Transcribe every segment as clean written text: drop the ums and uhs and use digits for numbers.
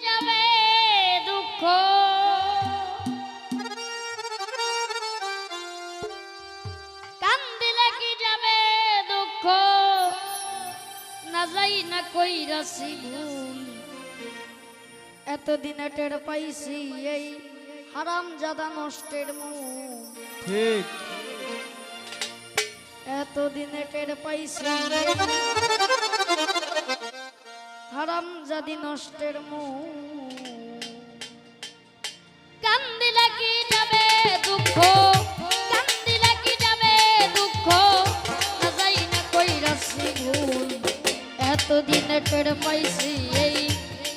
যাবে দুঃখ কান্দিলে কি যাবে দুঃখ না যাই না কইরাছি ভুল এতদিনে টের পাইছি এই হারামজাদা নষ্টের মুখ ঠিক এতদিনে টের পাইছি হারামজাদি নষ্টের মুখ কান্দিলে কি যাবে দুঃখ কান্দিলে কি যাবে দুঃখ না যাই না কইরাছি ভুল এতদিনে টের পাইছি এই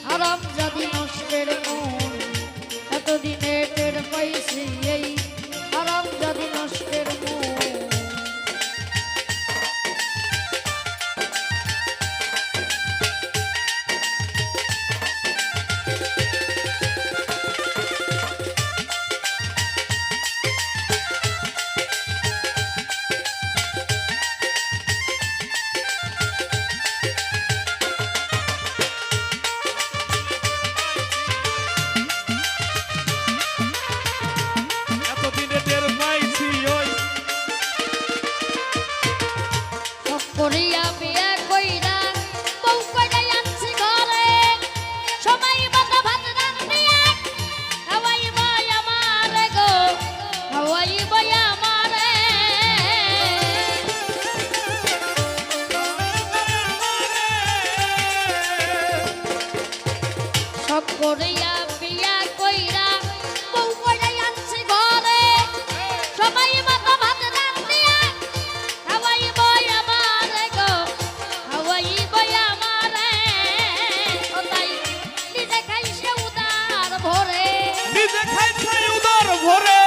হারামজাদি নষ্টের মুখ এতদিনে টের পাইছি এই হারামজাদি নষ্টের মুখ করিয়া বিয়া কইরা বউ কইরা আনছি ঘরে সবাই বাতা ভাত রান্নিয়া হাওয়াই বয় আমারে গো হাওয়াই বয় আমারে সব করিয়া বিয়া কইরা বউ কইরা আনছি ঘরে সবাই বাতা ভাত রান্নিয়া হাওয়াই বয় আমারে গো হাওয়াই বয় আমারে ও তাই নিজে খাইছে উদার ভরে নিজে খাইছে উদার ভরে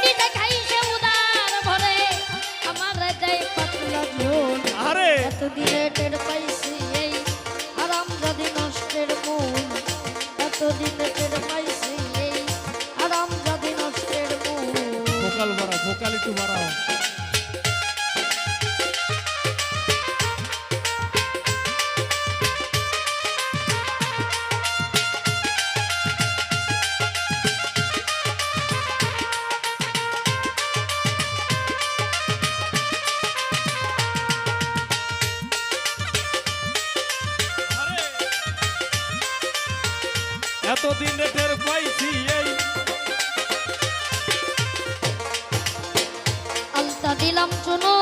নিজে খাইছে উদার ভরে আমারে দেয় পাতলা ঝোল আরে এতদিনে টের পাইছি এই হারামজাদি নষ্টের মূল এতদিনে টের পাইছি এই হারামজাদি নষ্টের মূল ভোকাল বাড়া ভোকাল একটু বাড়াও এতদিন টের পাইছি এই আলতা দিলাম চুনো